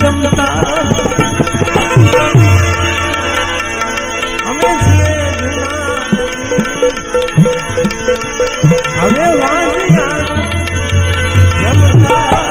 જમતા અમે છીએ હવે વાંચ્યા જમતા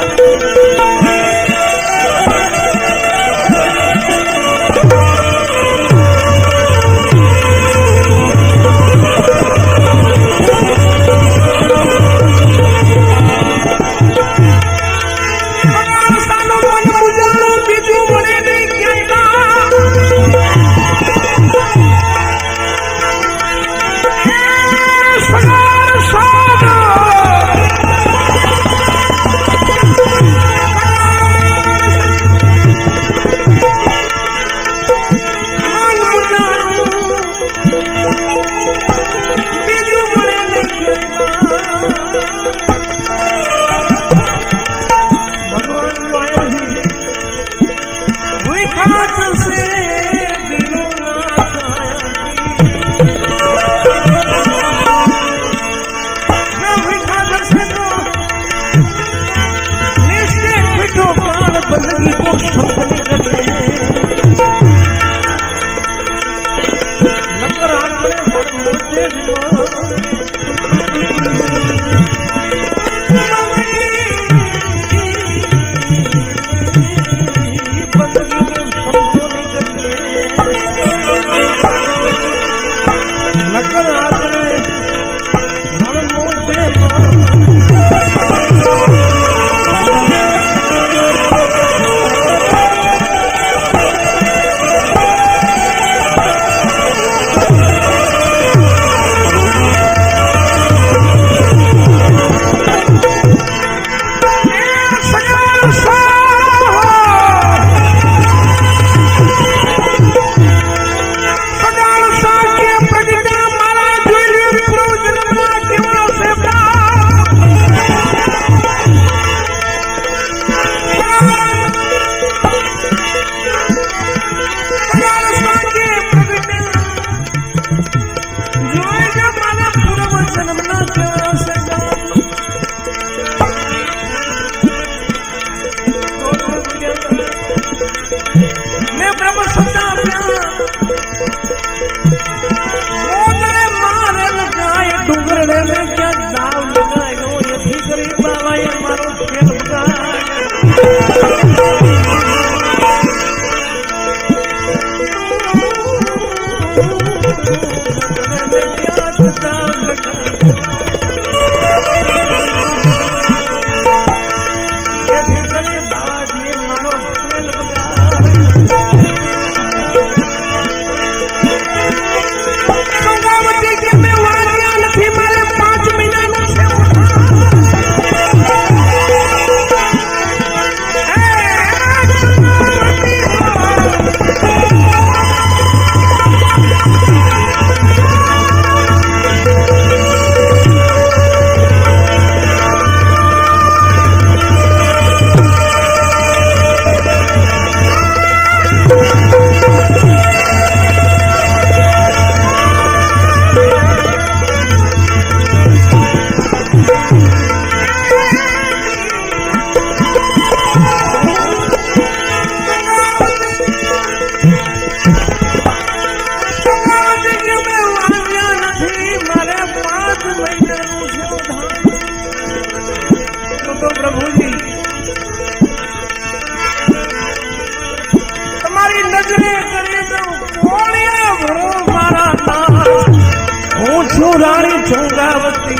रानी चौंगावती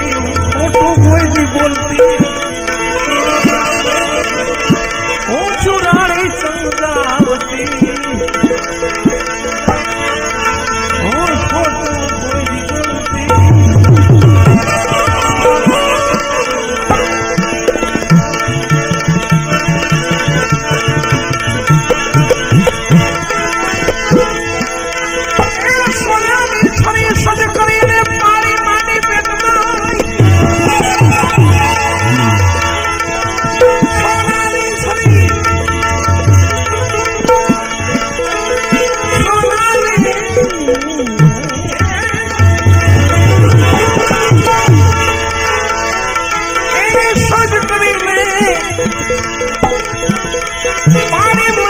फोटो कोई भी बोलती रानी चौंगावती फोटो कोई भी बोलती पानी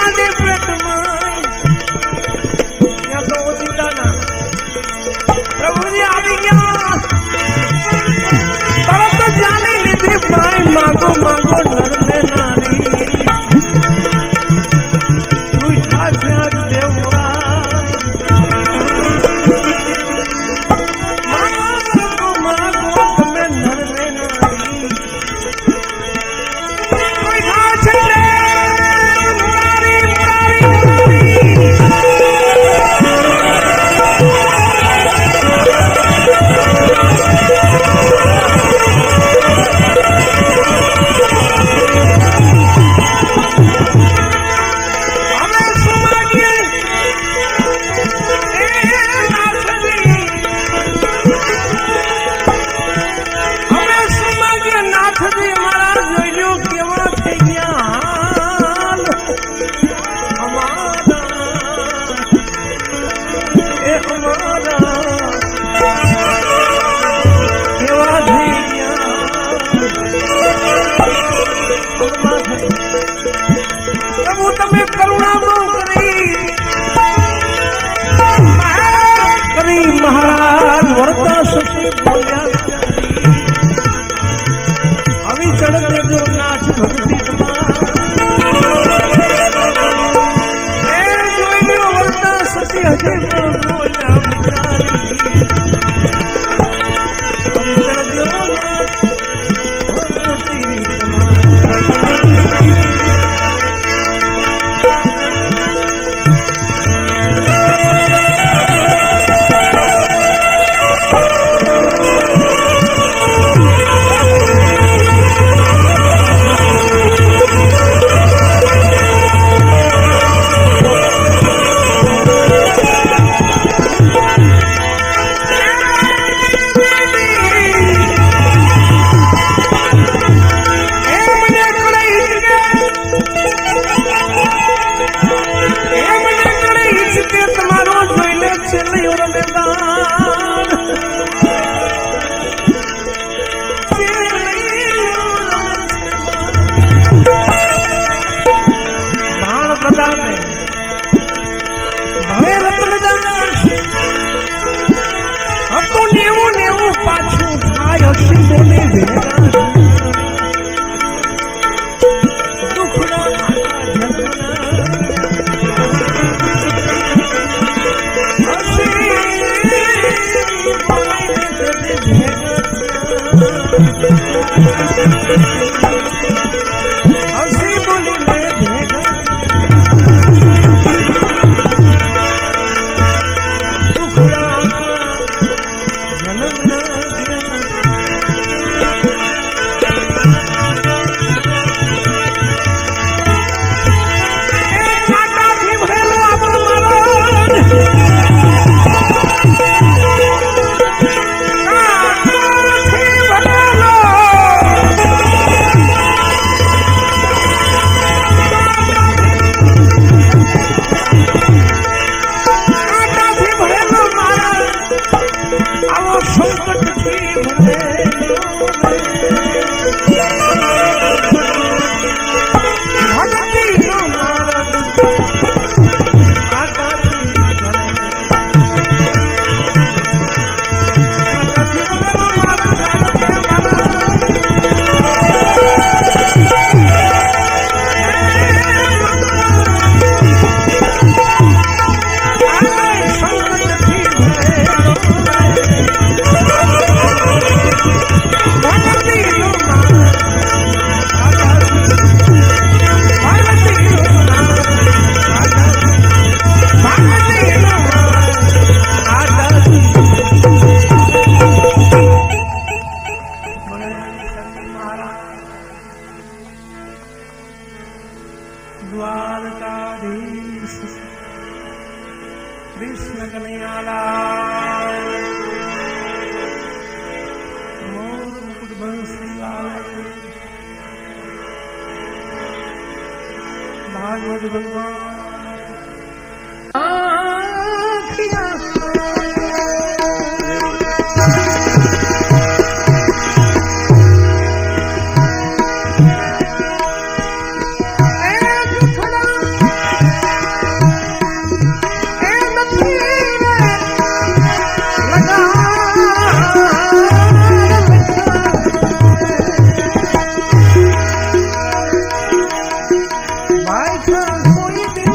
પ્રભુ તમે કરુણા કરી મહારાજ વર્તા સતી બોલ્યા આવી ચડતે જો નાચ ભક્તિ સતી હજે બોલ્યા દ્વારકાધીશ કૃષ્ણ કનૈયાલાલ મોર મુકુટ બંસીલાલ ભાગવત ભગવાન કોઈ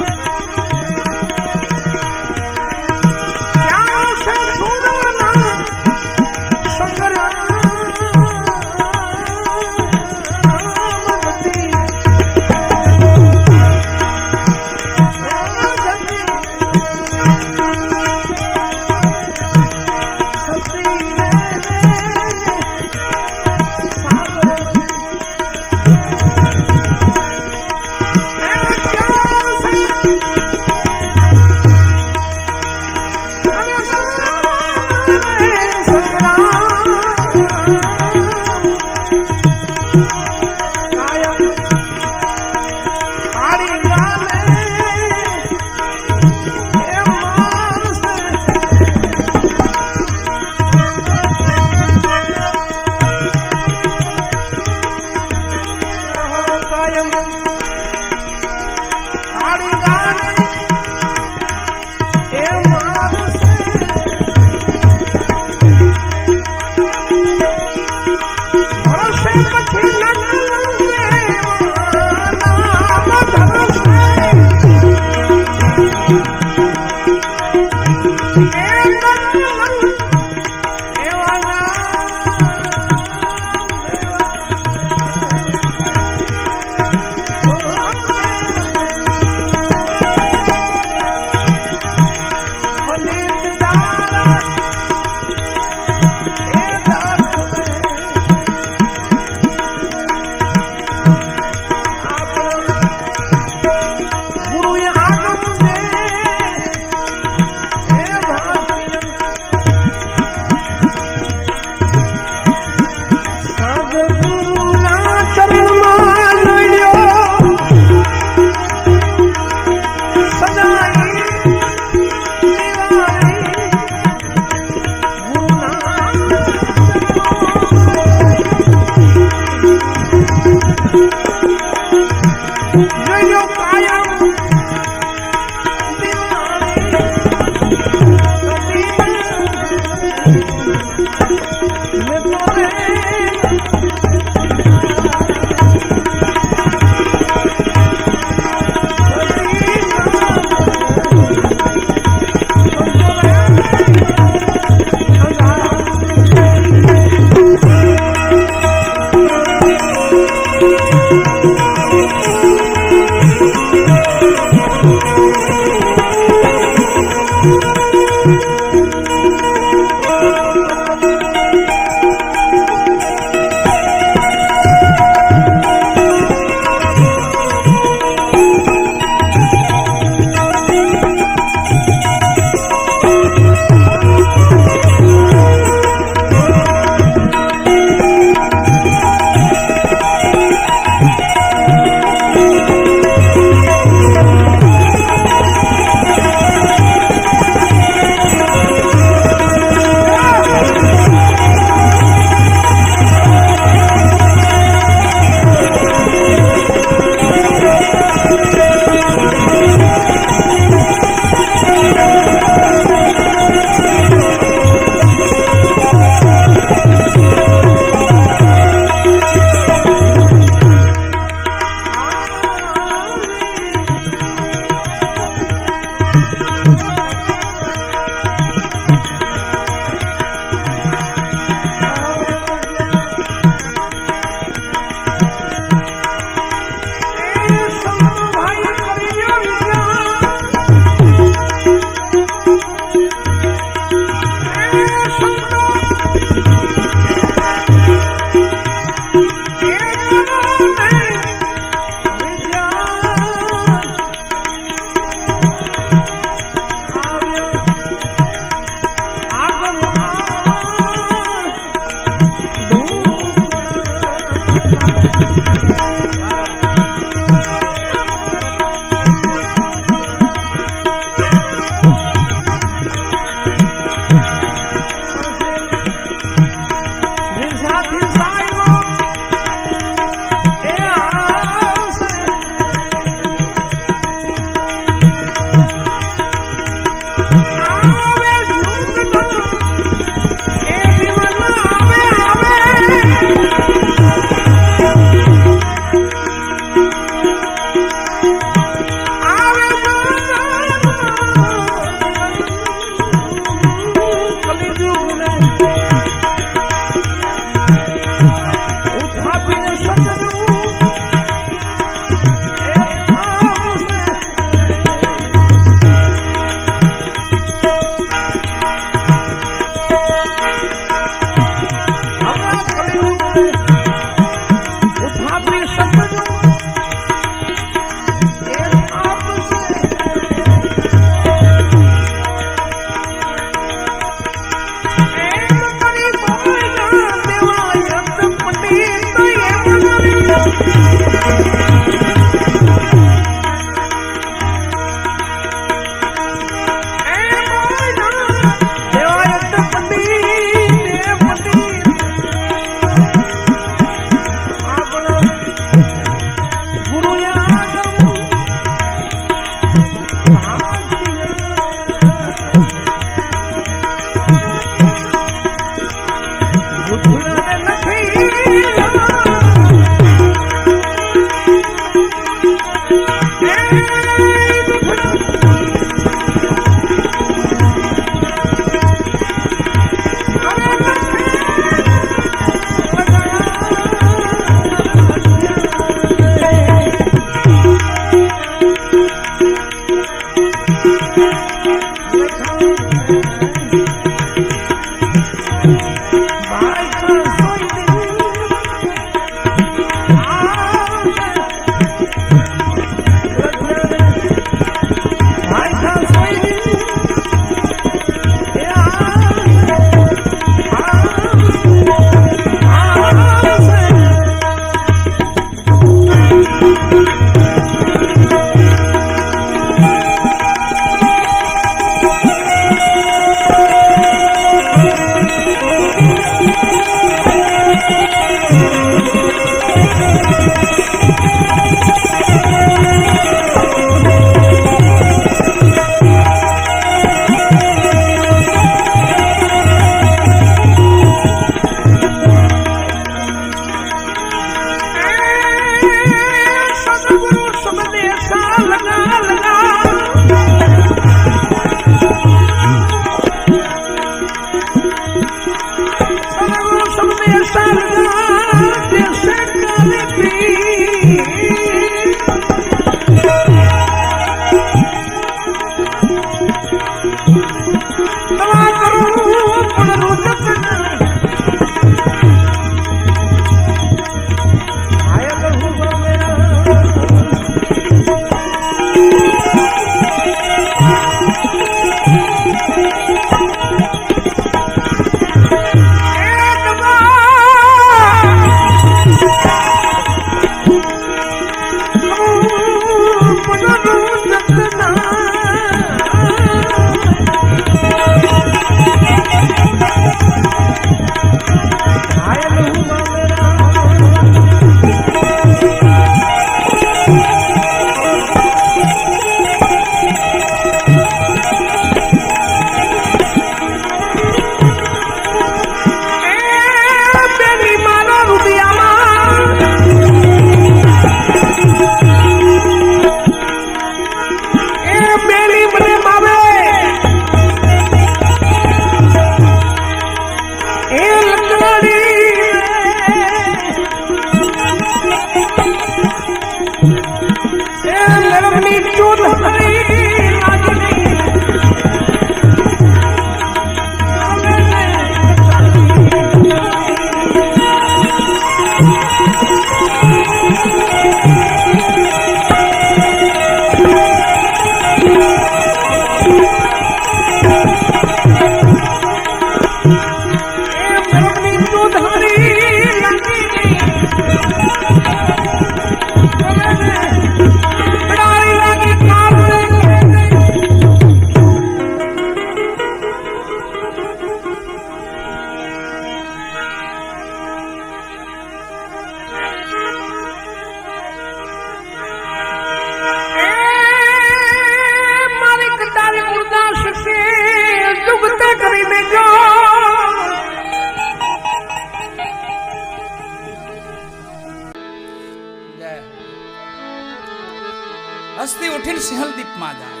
હસ્તી ઉઠીને સિંહલદીપમાં જાય.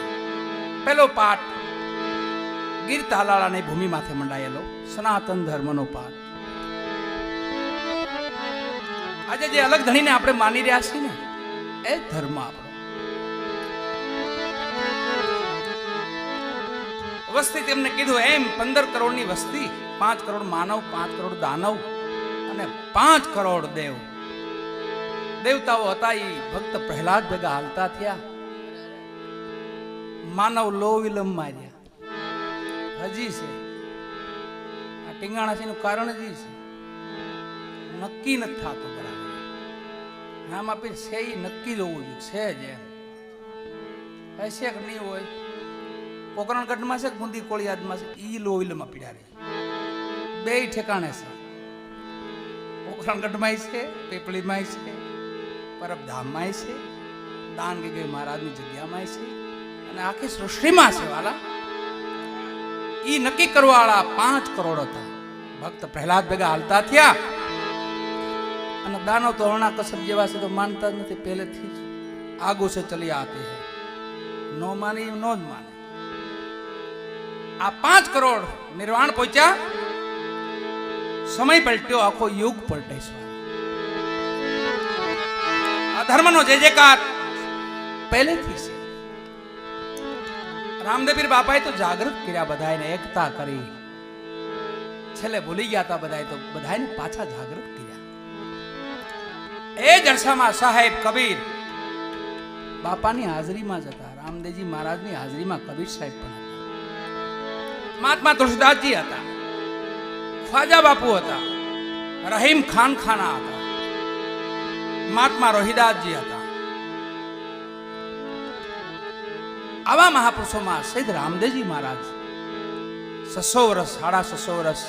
પેલો પાઠ ગીર તાલાળાની ભૂમિ માથે મંડાયેલો સનાતન ધર્મનો પાઠ. આજે જે અલગ ધણીને આપણે માની રહ્યા છીએ ને એ ધર્મ આપણો. વસ્તી તેમને કીધું એમ 15 કરોડની વસ્તી, 5 કરોડ માનવ, 5 કરોડ દાનવ અને 5 કરોડ દેવ. દેવતાઓ હતા એ ભક્ત પ્રહલાદ ભેગા હાલતા થયા. માનવ લો વિલંબ માર્યા. હજી છે આ ટીંગાણા નું કારણ હજી છે. નક્કી નથી થતું બરાબર. આમ આપે છે એ નક્કી જ હોવું જોઈએ. છે જ એમ હશે કે નહીં હોય. પોકરણગઢમાં છે કે બુંદી કોળિયાદમાં છે ઈ લો વિલંબમાં પીડા રહી. બે ઠેકાણે છે. પોકરણગઢમાં છે, પીપળીમાં છે, પરબધામમાં છે, દાન કે મહારાજની જગ્યામાં છે અને આખી સૃષ્ટિમાં છે. વાલા ઈ નક્કી કરવા વાળા 5 કરોડ હતા. ભક્ત પ્રહલાદ ભેગા હાલતા થયા. અને દાનો તો હરણા કસબ જેવા છે તો માનતા જ નથી પહેલેથી જ. આગુ છે ચલી આતે હૈ. નો માની નો જ માને. આ 5 કરોડ નિર્વાણ પહોંચ્યા. સમય પલટ્યો, આખો યુગ પલટે છે. આ ધર્મનો જે જેકાર પહેલેથી છે. રામદેવીર બાપાએ તો જાગૃત કર્યા બધાને, એકતા કરી. છેલ્લે ભૂલી ગયા હતા બધાએ તો બધાને પાછા જાગૃત કર્યા. એ જલસામાં સાહેબ કબીર બાપાની હાજરીમાં જ હતા. રામદેવજી મહારાજની હાજરીમાં કબીર સાહેબ પણ હતા. મહાત્મા તુલસીદાસજી હતા. ખ્વાજા બાપુ હતા. રહીમ ખાન ખાના હતા. મહાત્મા રોહિદાસજી હતા. આવા મહાપુરુષોમાં સિદ્ધ રામદેવજી મહારાજ 600 વર્ષ 650 વર્ષ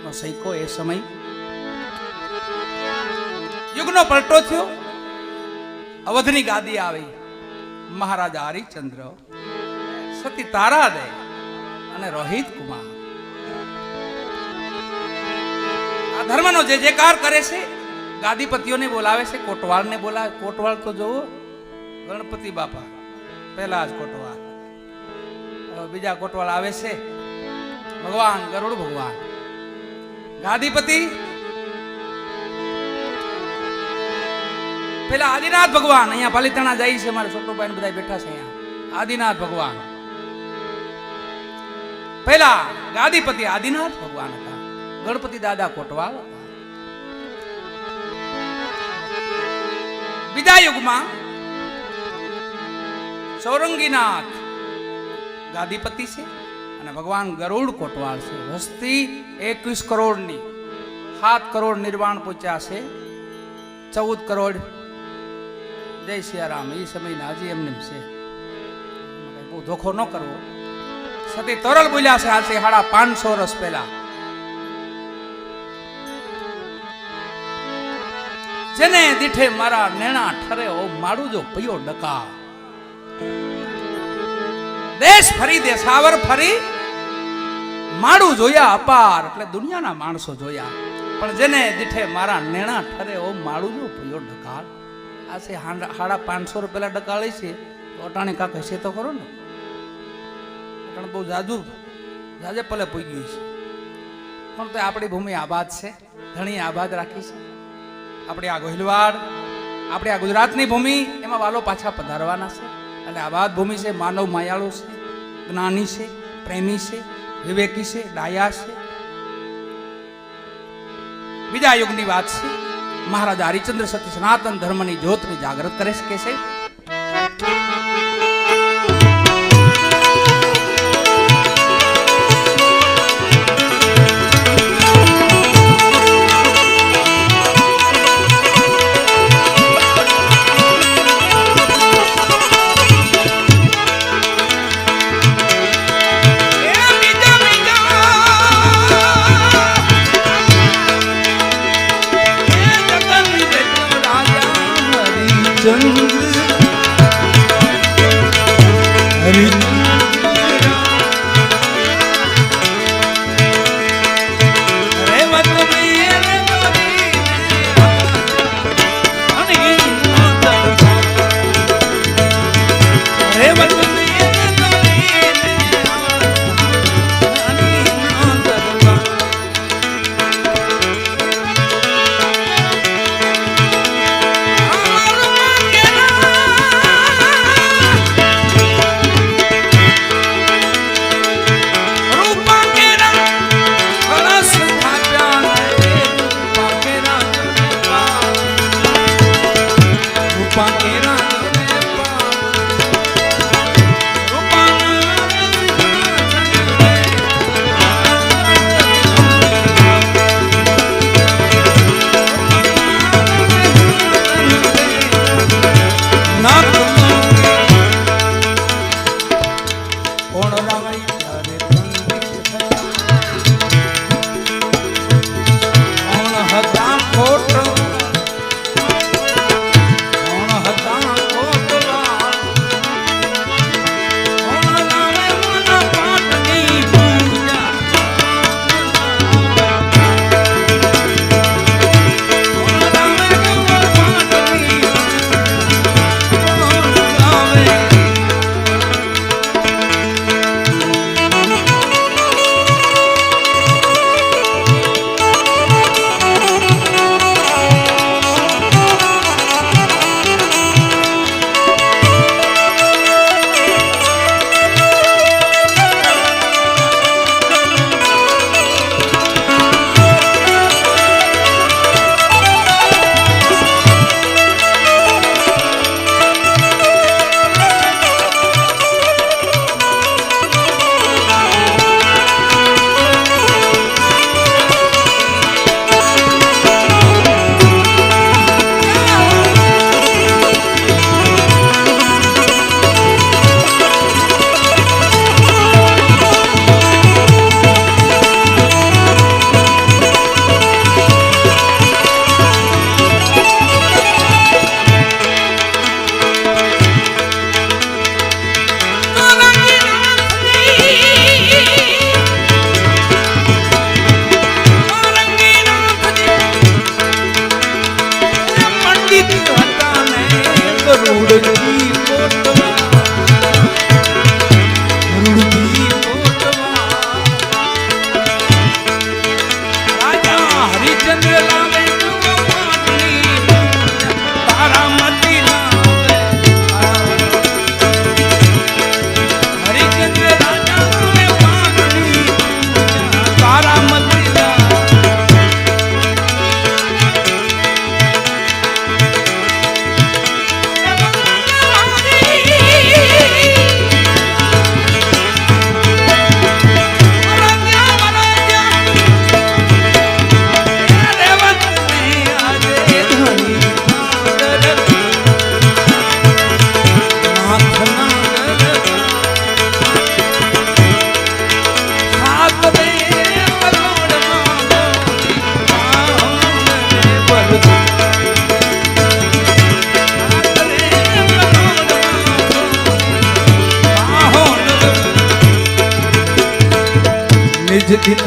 નો સૈકો. એ સમય યુગનો પલટો થયો. અવધની ગાદી આવી. મહારાજા હરિશ્ચંદ્ર, સતી તારાદે અને રોહિત કુમાર આ ધર્મનો જે જેકાર કરે છે. ગાદીપતિઓને બોલાવે છે, કોટવાળને બોલાવે. કોટવાળ તો જોવો ગણપતિ બાપા પહેલા જ કોટવાળ. બીજા કોટવાળ આવે છે ભગવાન ગરુડ ભગવાન. ગાદીપતિ પેલા આદિનાથ ભગવાન. અહીંયા પાલિતાણા જાય છે. મારા છોટોભાઈ બધા બેઠા છે અહીંયા. આદિનાથ ભગવાન પેલા ગાદીપતિ આદિનાથ ભગવાન હતા. ગણપતિ દાદા કોટવાળ હતા. બીજા યુગમાં ચૌરંગીનાથ ગાદીપતિ છે અને ભગવાન ગરુડ કોટવાળ છે. વસ્તી 21 કરોડની. 7 કરોડ નિર્વાણ પહોંચ્યા છે. 14 કરોડ જય સિયારામ. એ સમયના હજી એમને છે. બહુ ધોખો ન કરવો. સતી તોરલ બોલ્યા છે આજે 550 વર્ષ પહેલા. જેને દીઠે મારા નેણા ઠરે ઓ મારું જો પયો ડકા. દેશ ફરી દેશાવર ફરી માડું જોયા અપાર. એટલે દુનિયાના માણસો જોયા પણ જેને દીઠે મારા નેણા ઠરે ઓ માડું જો પયો ડકાળ. આ છે 550 રૂપિયા પેલા ડકાળી છે. તો અટાણે કાક હશે તો ખરો ને. અટાણે બહુ જાજે પલે પૂઈ ગયું છે. પણ તો આપણી ભૂમિ આબાદ છે. ઘણી આબાદ રાખી છે. આપણી આ ગોહિલવાડ, આપણી આ ગુજરાતની ભૂમિ, એમાં વાલો પાછા પધારવાના છે. એટલે આબાદ ભૂમિ છે. માનવ માયાળુ છે, જ્ઞાની છે, પ્રેમી છે, વિવેકી છે, ડાયા છે. બીજા યુગની વાત છે. મહારાજા હરિશ્ચંદ્ર સતી સનાતન ધર્મની જ્યોતની જાગૃત કરે છે. નિજ દિન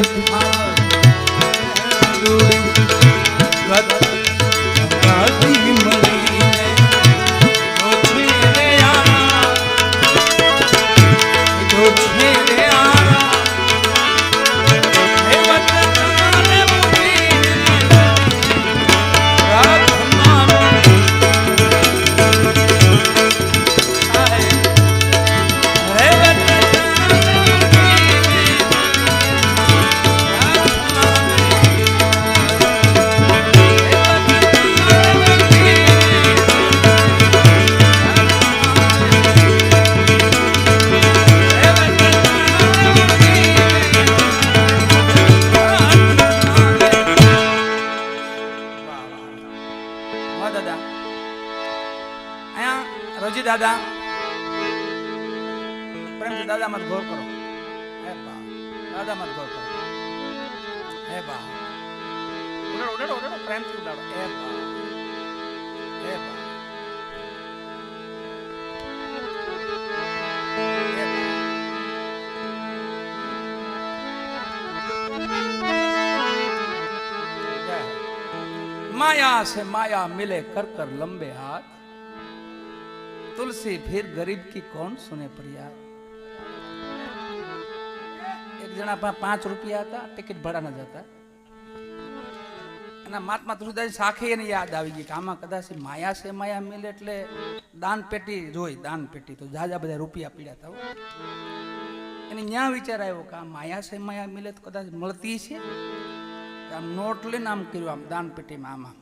દાદા પ્રેમથી દાદા મત ગોર કરો હે બા દાદા મત ગોર કરો હે બા ઉડાડો ઉડાડો ઉડાડો પ્રેમથી ઉડાડો હે બા હે બા माया से माया मिले कर कर लंबे हाथ, तुलसी फिर गरीब की कौन सुने फरियाद। एक जना पर 5 रुपया था, टिकિટ ભાડા ન જતા, અને મહાત્મા તુલસીદાસ સાખે એને યાદ આવી ગઈ કે આમાં કદાચ માયા છે માયા મિલે એટલે દાન પેટી જોઈ, દાન પેટી તો જાજા બધા રૂપિયા પીડ્યા હતા. એને ન્યા વિચાર આવ્યો કે આ માયા છે માયા મિલે તો કદાચ મળતી છે. આમ નોટ લઈને આમ કર્યું, આમ દાન પેટીમાં આમાં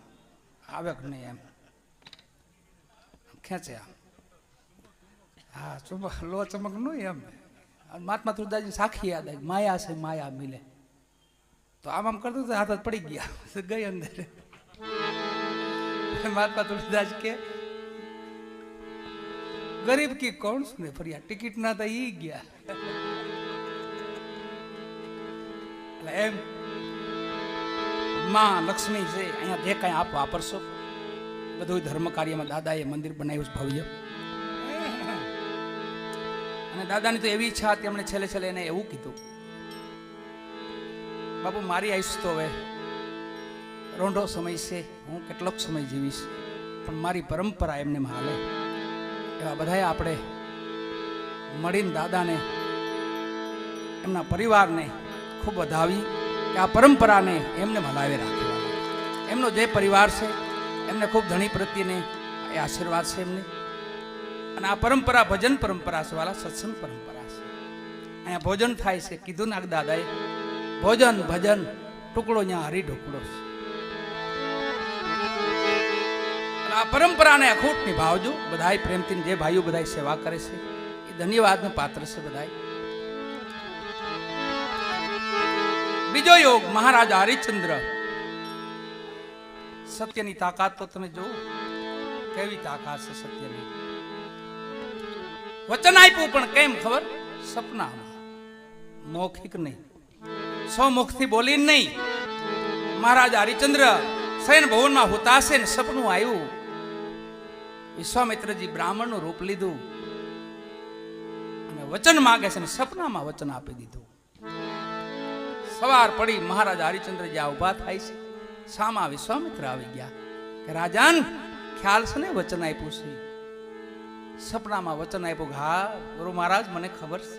આવે કે નહીં એમ ખેંચે આમ, હા લો ચમક નું એમ. મહાત્મા તુલસીદાસજી સાખી યાદ આવી માયા છે માયા મિલે તો આમ આમ કરતો હાથ જ પડી ગયા, ગઈ અંદર. મહાત્મા તુલસીદાસ કે ગરીબ કી કોણ સુને ફરિયાદ, ટિકિટ ના હતા ઈ ગયા. એટલે એમ માં લક્ષ્મી છે, અહીંયા જે કઈ આપ વાપરશો બધું ધર્મ કાર્યમાં દાદાએ મંદિર બનાવ્યું છે ભવ્ય. અને દાદાની તો એવી ઈચ્છા હતી, એમણે છેલ્લે છેલ્લે એને એવું કીધું, બાપુ મારી આયુષ તો હવે રોંઢો સમય છે, હું કેટલોક સમય જીવીશ, પણ મારી પરંપરા એમને હાલે. એવા બધાએ આપણે મળીને દાદાને એમના પરિવારને ખૂબ વધાવી કે આ પરંપરાને એમને હલાવી રાખવા. એમનો જે પરિવાર છે એમને ખૂબ ધણી પ્રત્યેને એ આશીર્વાદ છે એમને. અને આ પરંપરા ભજન પરંપરા છે વાલા, સત્સંગ પરંપરા છે. અહીંયા ભોજન થાય છે, કીધું નાખ દાદાએ ભોજન ભજન ટુકડો ત્યાં હરી ઢોકળો છે. આ પરંપરાને અખૂટ નિભાવજો. બધાય પ્રેમથી જે ભાઈઓ બધાય સેવા કરે છે એ ધન્યવાદનું પાત્ર છે બધાય. બીજો યોગ મહારાજા હરિશ્ચંદ્ર. સત્યની તાકાત તો તમે જુઓ, કેવી તાકાત છે સત્યની. વચન આપ્યું પણ કેમ ખબર? સપનામાં, મૌખિક નહીં, સ્વમુખથી બોલી નહીં. મહારાજા હરિશ્ચંદ્ર શયન ભવનમાં હોતા છે ને સપનું આવ્યું. વિશ્વામિત્રજી બ્રાહ્મણનું રૂપ લીધું અને વચન માંગે છે ને સપનામાં વચન આપી દીધું. સવાર પડી મહારાજા હરિશ્ચંદ્ર જ્યાં ઉભા થાય છે, સામા વિશ્વામિત્ર આવી ગયા કે રાજન ખ્યાલ છે ને વચન આપ્યું છે? સપનામાં વચન આપ્યું. હા ગુરુ મહારાજ મને ખબર છે.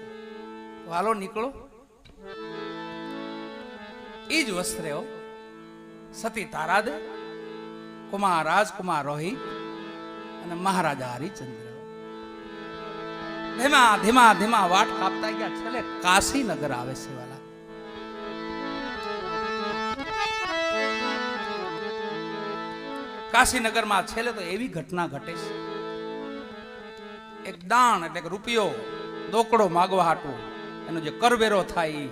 તો હાલો નીકળો. એ જ વસ્ત્રે સતી તારાદે, કુમાર રાજકુમાર રોહિત અને મહારાજા હરિશ્ચંદ્ર ધીમા ધીમા ધીમા વાટ કાપતા ગયા. છેલ્લે કાશીનગર આવે છે વાલા. કાશીનગરમાં છેલ્લે તો એવી ઘટના ઘટે છે. એક દાન એટલે કે રૂપિયો દોકડો માગવા હાટું એનો જે કરવેરો થાય,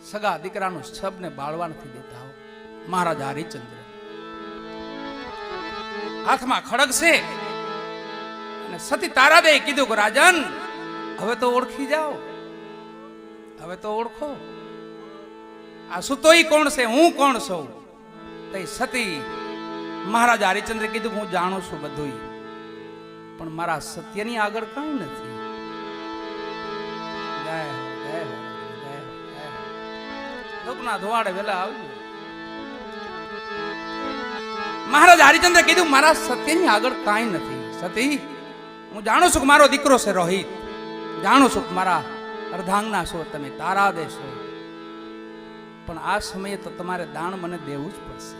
સગા દીકરાનું છબને બાળવા નથી દેતા. મહારાજા હરિશ્ચંદ્ર હાથમાં ખડગ છે અને સતી તારાદે કીધું કે રાજન હવે તો ઓળખી જાઓ, હવે તો ઓળખો આ સુતોઈ કોણ છે, હું કોણ છું. તે સતી મહારાજા હરિશ્ચંદ્ર કીધું હું જાણું છું બધું, પણ મારા સત્યની આગળ કઈ નથી. જય હો જય હો જય હો જય હો. દુઃખના ધોવાડે વેલા આવજો. મહારાજ હરિશ્ચંદ્ર કીધું મારા સત્યની આગળ કાંઈ નથી. સતી હું જાણું છું કે મારો દીકરો છે રોહિત, જાણું છું કે મારા અર્ધાંગના છો તમે, તારા દેશો, પણ આ સમયે તો તમારે દાન મને દેવું જ પડશે.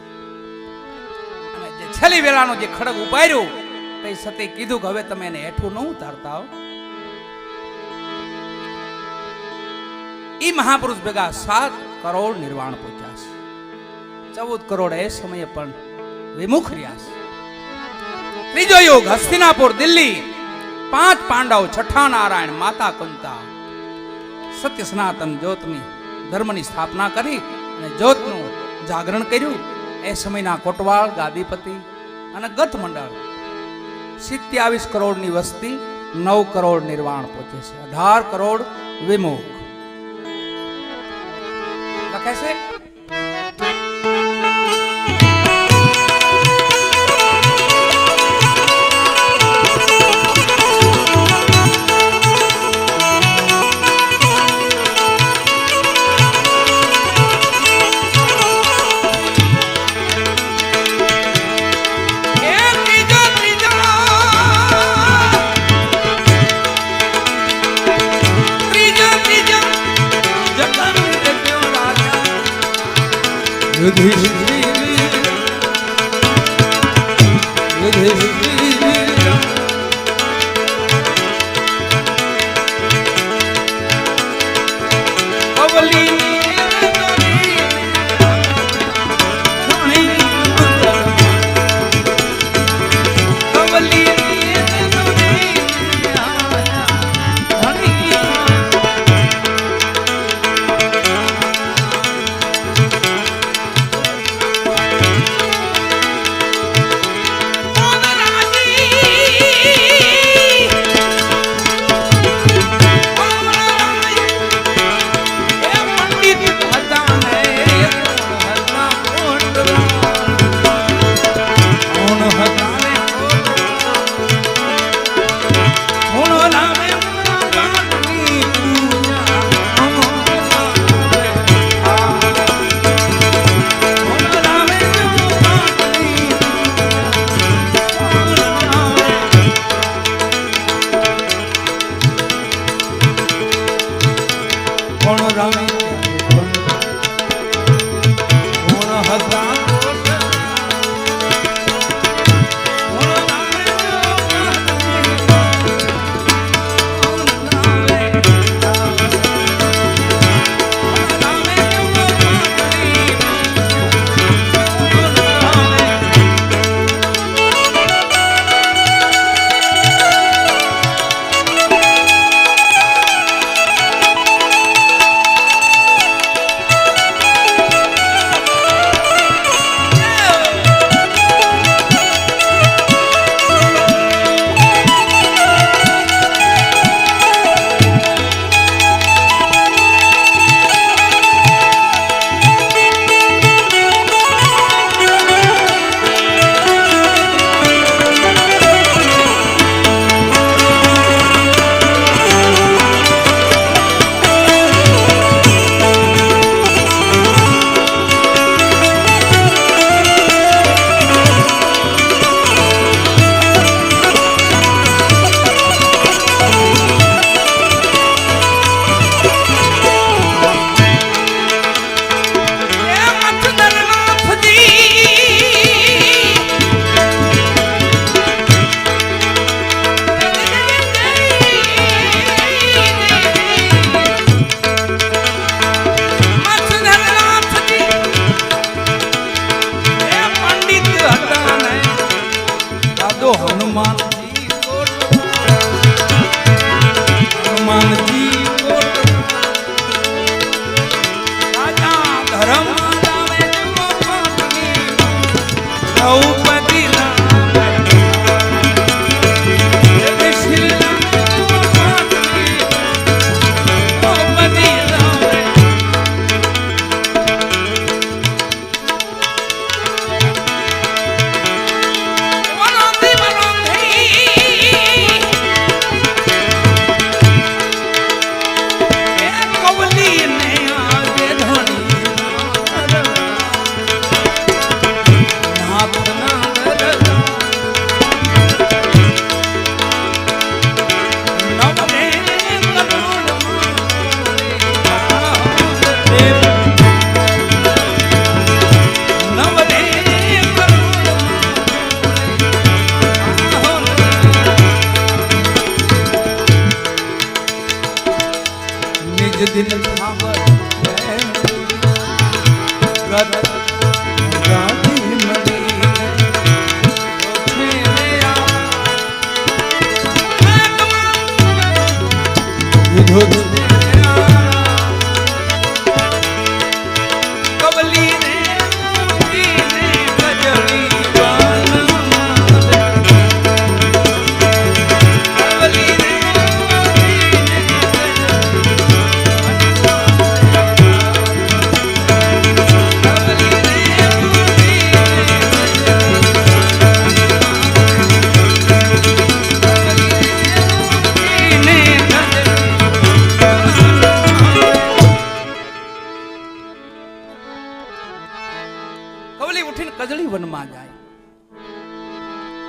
અને જે છેલ્લી વેળાનો જે ખડગ ઉપાડ્યો તે સતી કીધું કે હવે તમે એને હેઠું ન ઉતારતા હો. ઈ મહાપુરુષ ભેગા 7 કરોડ નિર્વાણ પહોંચ્યા છે. 14 કરોડ એ સમયે પણ વિમુખ રહ્યા છે. ત્રીજો યુગ હસ્તિનાપુર દિલ્હી, 5 પાંડવ, છઠ્ઠા નારાયણ, માતા કુંતા સત્ય સનાતન જ્યોતની ધર્મની સ્થાપના કરી અને જ્યોતનું જાગરણ કર્યું. એ સમયના કોટવાળ ગાદીપતિ અને ગત મંડળ 27 કરોડની વસ્તી, 9 કરોડ નિર્વાણ પહોંચે છે, 18 કરોડ વિમુખ. લખે છે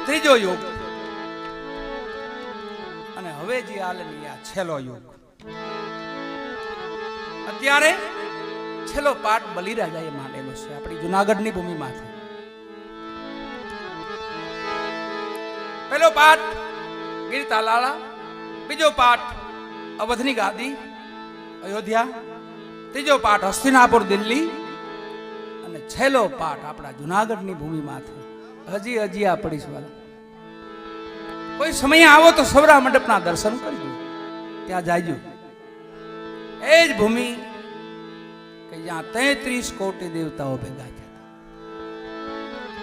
ત્રીજો યુગ અને હવે જે હાલની આ છેલ્લો યુગ. અત્યારે છેલ્લો પાઠ બલિરાજાએ માંડેલો થયેલો છે આપણી જુનાગઢની ભૂમિમાંથી. પહેલો પાઠ ગીર તાલાળા, બીજો પાઠ અવધની ગાદી અયોધ્યા, ત્રીજો પાઠ હસ્તિનાપુર દિલ્હી, અને છેલ્લો પાઠ આપણા જુનાગઢની ભૂમિમાંથી. હજી આ પડીશ વાલા. કોઈ સમય આવો તો સવરા મંડપના દર્શન કરજો, ત્યાં જાયજો. એ જ ભૂમિ કે જ્યાં 33 કોટી દેવતાઓ ભેગા થયા.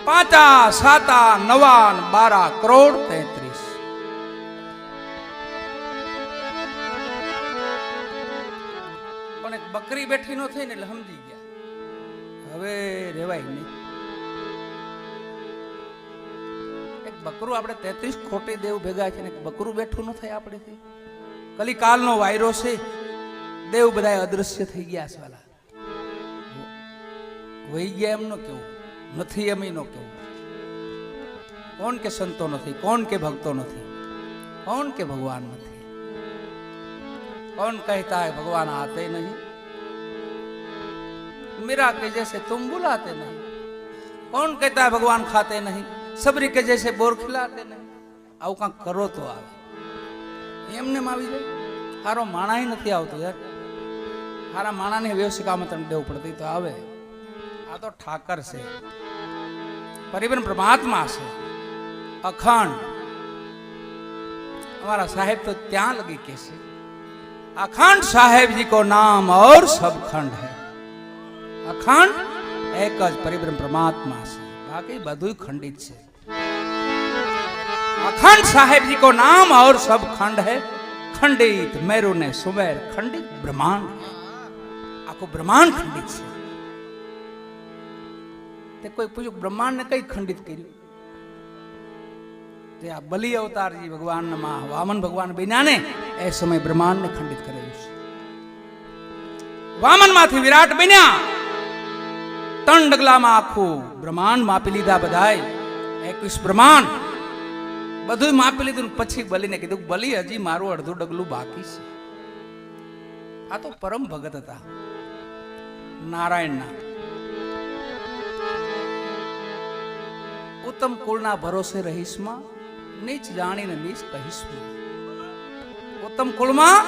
5 7 9 12 કરોડ 33. પણ એક બકરી બેઠી નો થઈ ને એટલે સમજી ગયા હવે રેવાય નહીં. એક બકરું આપણે 33 કોટી દેવ ભેગા છે ને બકરું બેઠું ન થાય આપણેથી. કલિકાલનો વાયરો છે, દેવ બધા અદૃશ્ય થઈ ગયા છે વાલા. વહી ગયા એમ નો કેવું, નથી એમ નો કેવું. કોણ કે સંતો નથી, કોણ કે ભક્તો નથી, કોણ કે ભગવાન નથી. कौन कहता है भगवान आते नहीं, मीरा के जैसे तुम बुलाते नहीं. कौन कहता है भगवान खाते नहीं, सबरी के जैसे बोर खिलाते नहीं. આવું કાંક કરો તો આવે. એમને આવી જાય. હારો માણા નથી આવતો યાર. હારા માણાને વ્યવસ્થિત આમંત્રણ દેવું પડતું તો આવે. આ તો ઠાકર છે, પરિવર્તન પરમાત્મા છે, અખંડ. हमारा साहेब तो ત્યાં लगी कैसे, अखंड साहेब जी को नाम और सब खंड है. अखंड एक ज परिब्रह्म परमात्मा से, बाकी બધું खंडित છે. अखंड साहेब जी को नाम और सब खंड है. खंडित मेरु ने सुमेर खंडित ब्रह्मांड है. आखो ब्रह्मांड खंडित છે. તે કોઈ પૂછ્યું બ્રહ્માંડ ને કઈ ખંડિત કર્યું? જે આ બલિ અવતારજી ભગવાન વામન ભગવાન બન્યા ને એ સમય બ્રહ્માંડ ને ખંડિત કરેલું છે. વામન માંથી વિરાટ બન્યા, 3 ડગલામાં આખું બ્રહ્માંડ માપી લીધા. બધાય 21 બ્રહ્માંડ બધું માપી લીધું. પછી બલિને કીધું બલિ હજી મારું અડધું ડગલું બાકી છે. આ તો પરમ ભગત હતા નારાયણના. ઉત્તમ કુળના ભરોસે રહીશમાં, નીચ જાણીને નીચ કહીશમાં. ઉત્તમ કુળમાં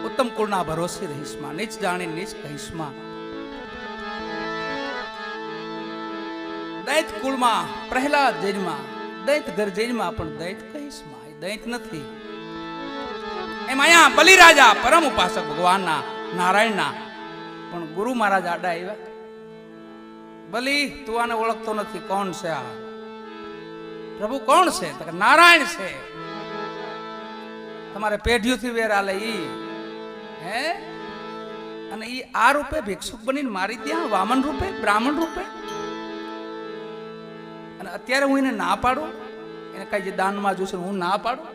ઉત્તમ કુળના ભરોસે રહીશમાં, નીચ જાણીને નીચ કહીશમાં. દૈત કુળમાં પ્રહલાદ જૈનમાં, દૈત ઘર જૈનમાં પણ દૈત કહીશમાં. એ દૈત નથી. એમ અહીંયા બલિરાજા પરમ ઉપાસક ભગવાનના નારાયણના પણ ગુરુ મહારાજ આડા આવ્યા. બલિ તું આને ઓળખતો નથી, કોણ છે આ પ્રભુ? કોણ છે? તો નારાયણ છે. તમારે પેઢીઓથી વેર આલે ઈ હે, અને ઈ આ રૂપે ભિક્ષુક બનીને મારી ત્યાં વામન રૂપે, બ્રાહ્મણ રૂપે. અને અત્યારે હું એને ના પાડું, એને કઈ જે દાનમાં જોશે હું ના પાડું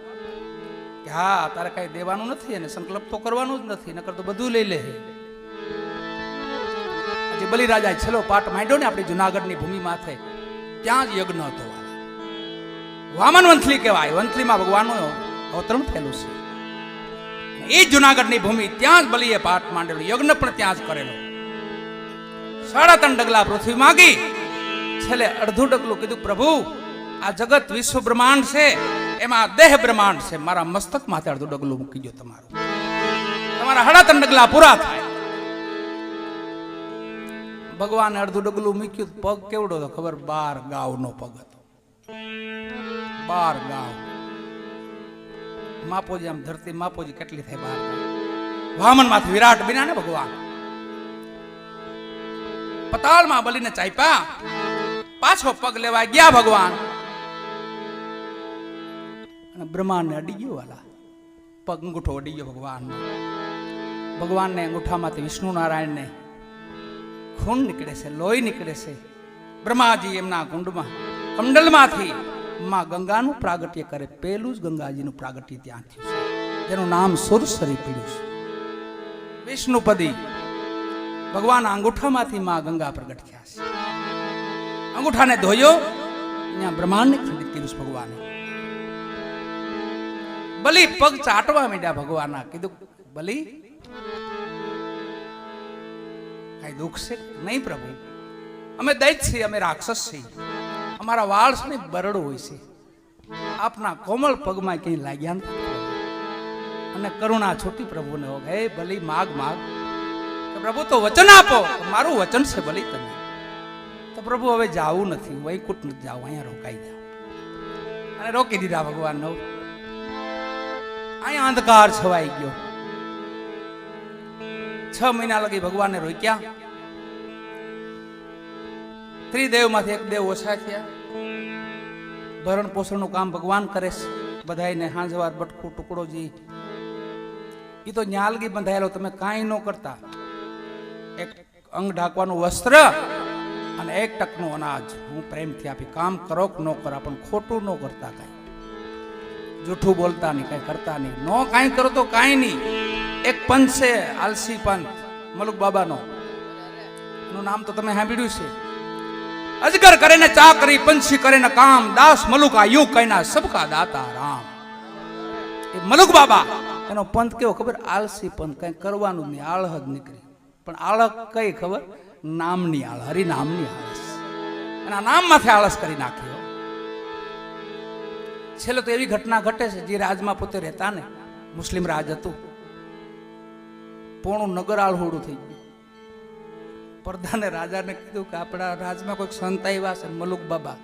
કે હા તારે કઈ દેવાનું નથી અને સંકલ્પ તો કરવાનું જ નથી, નકર તો બધું લઈ લે. જે બલિરાજા છેલ્લો પાઠ માંડ્યો ને આપણી જુનાગઢની ભૂમિ માથે, ત્યાં જ યજ્ઞ હતો. વામન વંથલી કહેવાય. વંથલીમાં ભગવાનનું અવતરણ થયેલું છે. એ જુનાગઢની ભૂમિ, ત્યાં જ બલિએ પાઠ માંડેલો, યજ્ઞ પણ ત્યાં જ કરેલો. 3.5 ડગલા પૃથ્વી માગી, છેલ્લે અડધું ડગલું કીધું પ્રભુ આ જગત વિશ્વ બ્રહ્માંડ છે, એમાં દેહ બ્રહ્માંડ છે, મારા મસ્તક માથે અડધું ડગલું મૂકી દો. તમારું તમારા 3.5 ડગલા પૂરા થાય. ભગવાને અડધું ડગલું મૂક્યું. પગ કેવડો હતો ખબર? 12 ગાઉનો પગ હતો. 12 ગાઉ. માપોજી આમ ધરતી માપોજી કેટલી થાય? 12 ગાઉ. વામન માંથી વિરાટ બન્યા ને ભગવાન. પતાળમાં બલીને ચાપ્યા, પાછો પગ લેવા ગયા ભગવાન, અને બ્રહ્માંડ ને અડી ગયો વાલા. પગ અંગૂઠો અડી ગયો ભગવાન. ભગવાનને અંગૂઠામાંથી વિષ્ણુ નારાયણને ખૂન નીકળે છે, લોહી નીકળે છે. બ્રહ્માજી એમના કુંડમાં કંડલમાંથી માં ગંગાનું પ્રાગટ્ય કરે. પેલું જ ગંગાજીનું પ્રાગટ્ય ત્યાં થયું છે, જેનું નામ સુરસરી પડ્યું છે. વિષ્ણુપદી ભગવાન અંગૂઠામાંથી માં ગંગા પ્રગટ થયા છે. અંગૂઠાને ધોયો, અહીંયા બ્રહ્માંડને ખંડિત કર્યું છે ભગવાને. બલી પગ ચાટવા માંડ્યા ભગવાનના. કીધું બલી કઈ દુઃખ છે? નહીં પ્રભુ, અમે દૈત છીએ, અમે રાક્ષસ છીએ, અમારા વાળ છે ને બરડો હોય છે, આપના કોમળ પગમાં કઈ લાગ્યા નથી. અને કરુણા છૂટી પ્રભુને. હે બલી માગ માગ. પ્રભુ તો વચન આપો. મારું વચન છે બલી તમે. તો પ્રભુ હવે જાવું નથી, વૈકુંઠ નથી જાવ, અહીંયા રોકાઈ જાવ. અને રોકી દીધા ભગવાન. અહીંયા અંધકાર છવાઈ ગયો. 6 મહિના લગી ભગવાનને રોક્યા. ત્રિદેવ માંથી એક દેવ ઓછા થયા. ભરણ પોષણ નું કામ ભગવાન કરે છે. બધાને હાંજવાર બટકું ટુકડોજી એ તો ન્યાલગી બંધાયેલો, તમે કાંઈ ન કરતા. એક અંગ ઢાંકવાનું વસ્ત્ર અને 1 ટકનું અનાજ હું પ્રેમથી આપી. કામ કરો કે ન કરો, પણ ખોટું ન કરતા, કાંઈ જૂઠું બોલતા નહીં, કાંઈ કરતા નહીં. નો કાંઈ કરો તો કાંઈ નહીં. એક પંથ છે આલસી પંથ મલુક બાબાનો, એનું નામ તો તમે સાંભળ્યું છે. અજગર કરે ને ચાકરી, પંછી કરે ને કામ, દાસ મલુકા યુગ કઈના સબકા દાતા રામ. એ મલુક બાબા એનો પંથ કેવો ખબર? આલસી પંથ, કઈ કરવાનું નહીં, આળહ જ નીકળી. પણ આળહ કઈ ખબર? નામની આળહ, હરિનામની આળસ. એના નામમાંથી આળસ કરી નાખ્યો. છેલ્લે તો એવી ઘટના ઘટે છે, જે રાજમાં પોતે રહેતા ને, મુસ્લિમ રાજ હતું, પોણું નગર આળહુડું થઈ ગયું. પરદાને રાજાને કીધું કે આપણા રાજમાં કોઈક સંત આવ્યા છે મલુક બાબા,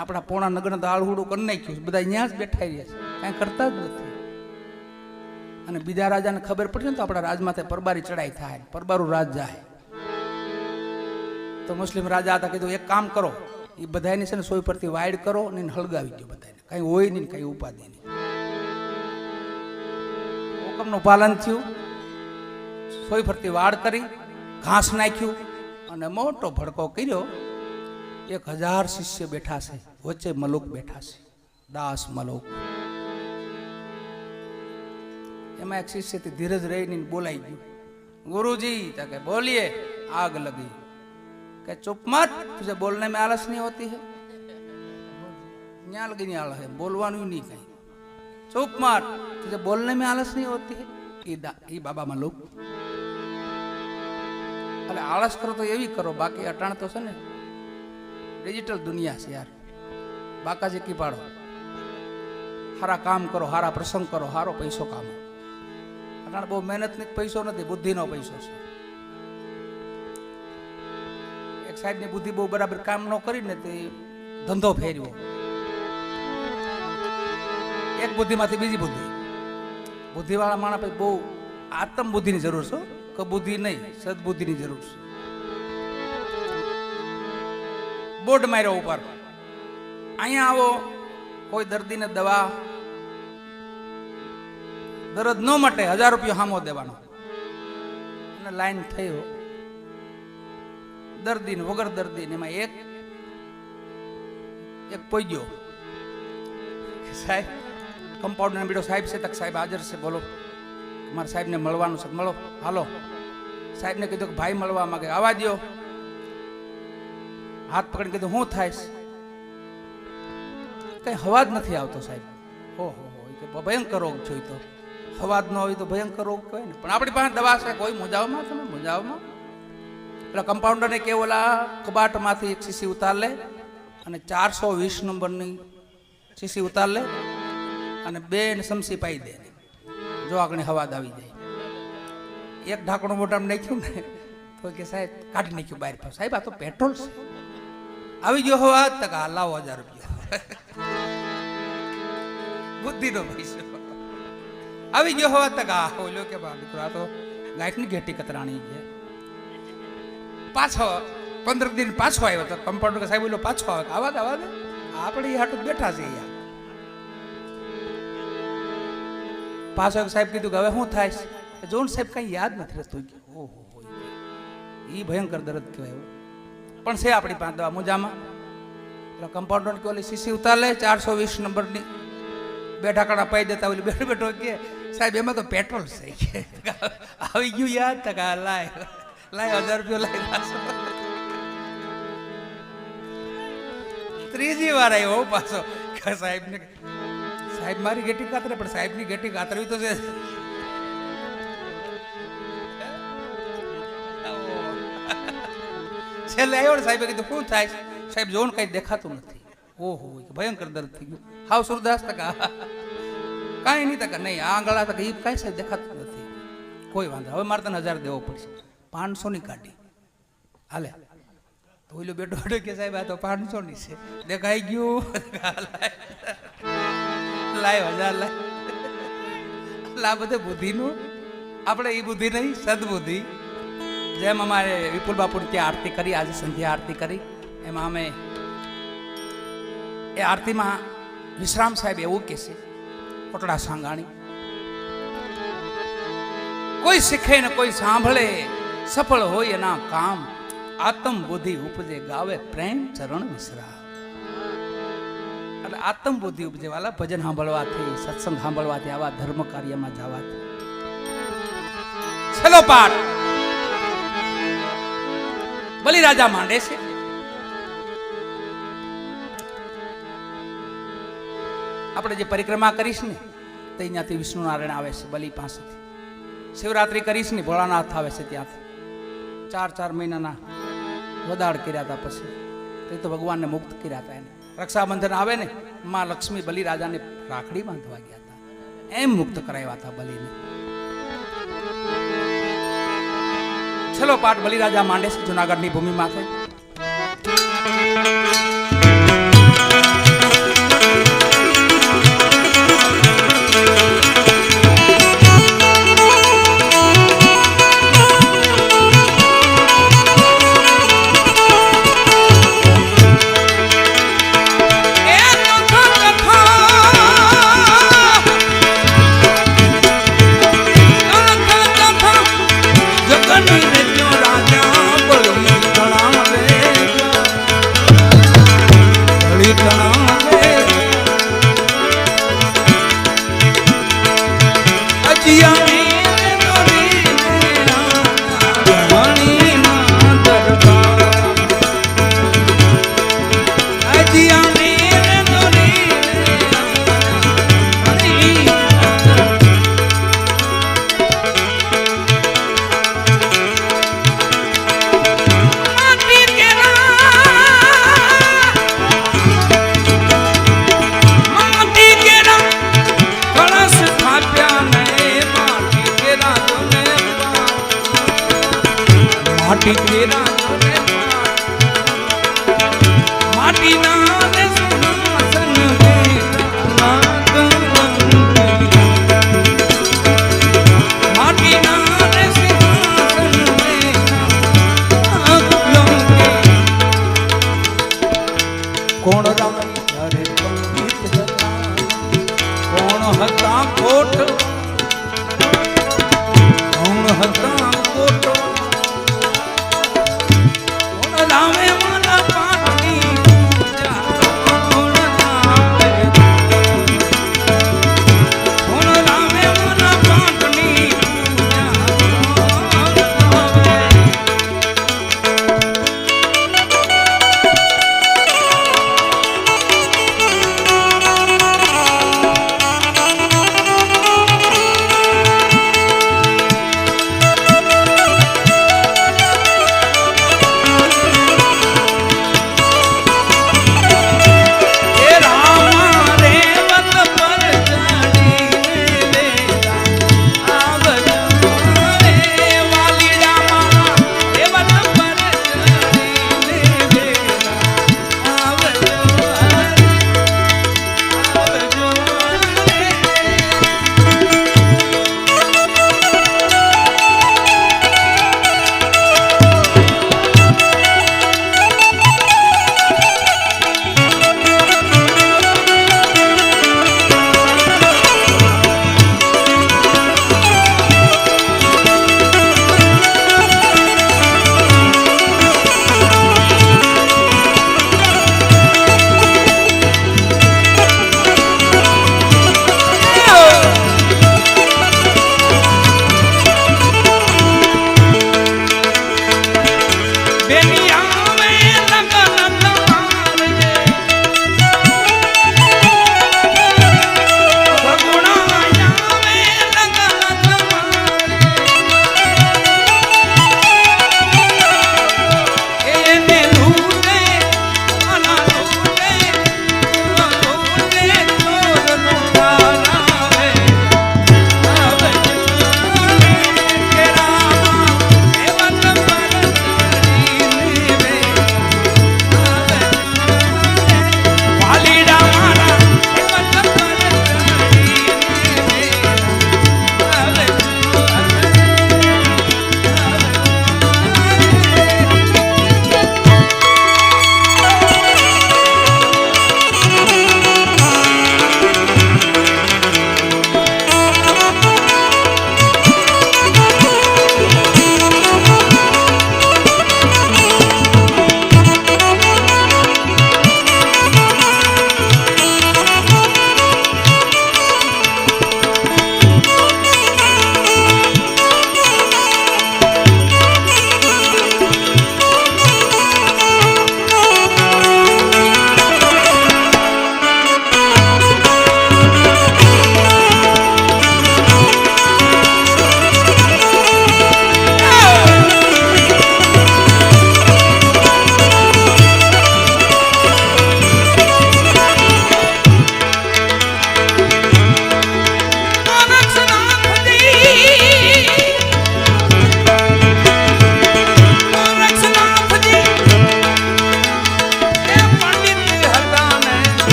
આપણા પોણા નગરને તો આળહુડું કરી નાખ્યું છે, બધા અહીંયા જ બેઠા રહ્યા છે, કાંઈ કરતા જ નથી. અને બીજા રાજાને ખબર પડી ને તો આપણા રાજમાંથી પરબારી ચડાઈ થાય, પરબારું રાજ જાય. તો મુસ્લિમ રાજા હતા, કીધું એક કામ કરો, એ બધાની છે ને સોય પરથી વાઇડ કરો ને હળગાવી દો બધાને, કઈ હોય નહીં, કઈ ઉપાધિ નહીં. હુકમનું પાલન થયું. સોય ફરતી વાડ કરી, ઘાસ નાખ્યું અને મોટો ભડકો કર્યો. 1000 શિષ્ય બેઠા છે, વચ્ચે મલુક બેઠા છે, દાસ મલુક. એમાં એક શિષ્યથી ધીરજ રહીને બોલાઈ ગયું, गुरुजी तके बोलिए। आग लगी, क्या चुप मत, तुझे बोलने में आलस नहीं होती है? न्याल की न्याल है, बोलवानु नहीं कहीं, चुप मत, तुझे बोलने में आलस नहीं होती है? ई बाबा मलुक अरे आलस करो तो ये भी करो, बाकी अटाण तो से ने डिजिटल दुनिया से यार, बाका जी की पाड़ो, हारा काम करो, हारा प्रसंग करो, हारो पैसो कामो। अटाण बहुत मेहनत नहीं, पैसो नहीं, बुद्धि नो पैसो से। एक साइड ने बुद्धि बहुत बराबर काम न करी ने ते धंधो फेरवो, एक बुद्धि माथी बीजी बुद्धि, बुद्धि वाला माणस पे बहु आत्म बुद्धि की जरूर है, कबुद्धि नहीं सदबुद्धि की जरूर है। बोर्ड मार्यो ऊपर, अहींया आवो, कोई दर्दी ने दवा दर्द न मटे 1000 रुपया हामो देवानो, अने लाइन थयो दर्दी ने वगर दर्दी ने, एक एक पोइग्यो साहेब कंपाउंडर ने बीड़ो साहेब से तक साहेब हाजर से, बोलो मार साहेब ने मळवानुं छे, मळो हालो। साहेब ने कीधुं कि भाई मळवा मांगे, आवा दो। हाथ पकड़ कीधुं हुं थायस? कई हवाज नहीं आवतो साहेब। हो के भयंकर रोग छो, तो हवाज न होय तो भयंकर रोग कहे ने, पण आपणी पासे दवा छे, कोई मुंजावमां तमे मुंजावमां। એટલે कंपाउंडर ने के ओला कबाट मांथी एक शीशी उतार ले अने 420 नंबरनी शीशी उतार ले अने 2 समसी पाई दे, जो आगणे हवाद आवी जाए। एक ढाकणो मोटामां नाख्युं ने तो के साहेब काढी नाख्युं बहार, साहेब आ तो पेट्रोल छे। आवी गयो हवाद, तक लावो 1000 रुपया बुद्धि नो पैसो। आवी गयो हवाद, तक ओलो के बा दीकरो आ तो गायकनी घेटी कतराणी है। पाछो 15 दिन पाछो आव्यो तो कंपाउंडर के साहेब बोलो पाछो आवे, आवाज आवाज आपणे हाटू बैठा छे यार। पाछो साहेब कीधुं कि हवे शुं थाय? जोन साहेब कई याद नहीं रहतुं। ओहो ई भयंकर दर्द कहेवाय, पण छे आपणी पासे दवा मुजामां। એટલે कंपाउंडर के ओली शीशी उतार ले 420 नंबर नी, 2 ढाकणा पाई देता, ओली बैठो बैठो के साहेब एमां तो पेट्रोल छे। आवी गयुं याद, तक लाय लाय 1000 रुपया लाय पाछो। त्रीजी वार आव्यो पाछो, साहेब ने સાહેબ મારી ગેટી કાતરે, પણ સાહેબની ગેટી કાતરવી તો છે. છેલ્લે આવ્યો ને સાહેબે કીધું શું થાય? સાહેબ જોન કઈ દેખાતું નથી. ઓહો ભયંકર દર્દ થઈ ગયું. હાવ સુરદાસ ટકા કાંઈ નહીં તકા નહીં આંગળા તક એ કાંઈ સાહેબ દેખાતું નથી. કોઈ વાંધો, હવે મારે તને 1000 દેવો પડશે. 500 ની કાઢી હાલે તો ઓલો બેટો કે સાહેબ આ તો 500 ની છે. દેખાઈ ગયું લાય 1000 લાય. આ બધે બુદ્ધિનું, આપણે એ બુદ્ધિ નહીં સદબુદ્ધિ. જેમ અમારે વિપુલ બાપુની ત્યાં આરતી કરી, આજે સંધ્યા આરતી કરી, એમાં અમે એ આરતીમાં વિશ્રામ સાહેબ એવું કહે છે, કોટડા સાંગાણી, કોઈ શીખે ને કોઈ સાંભળે, સફળ હોય એના કામ, આત્મ બુદ્ધિ ઉપજે ગાવે પ્રેમ ચરણ વિસરા. એટલે આત્મ બુદ્ધિ ઉપજે વાલા ભજન સાંભળવાથી, સત્સંગ સાંભળવાથી, આવા ધર્મ કાર્યમાં જવાથી. છેલ્લો પાઠ બલિરાજા માંડે છે. આપણે જે પરિક્રમા કરીશ ને તો અહીંયાથી વિષ્ણુ નારાયણ આવે છે બલિ પાસેથી. શિવરાત્રી કરીશ ને ભોળાનાથ આવે છે ત્યાંથી. 4 મહિનાના વદાડ કર્યા હતા, પછી તો ભગવાનને મુક્ત કર્યા હતા. એને રક્ષાબંધન આવે ને માં લક્ષ્મી બલિરાજાને રાખડી બાંધવા ગયા હતા, એમ મુક્ત કરાવ્યા હતા બલિને. છેલ્લો પાઠ બલિરાજા માંડે છે જુનાગઢની ભૂમિમાંથી. કોણ હતા કોટ, કોણ હતા કોટ, કોણ રામે માના પાટની કોણ રામે માના પાટની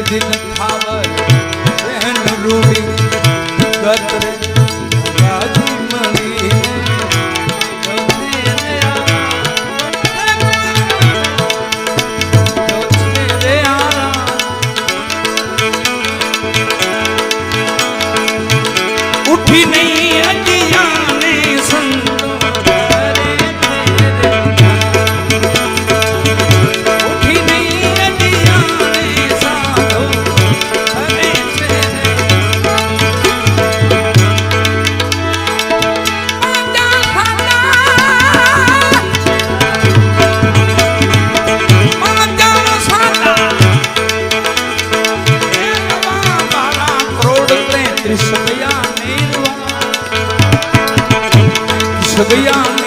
દિન થાવર બહેન રૂડી ગતરે ગાજી મળી ઉઠી નહીં અજિયાને સંતો ગયા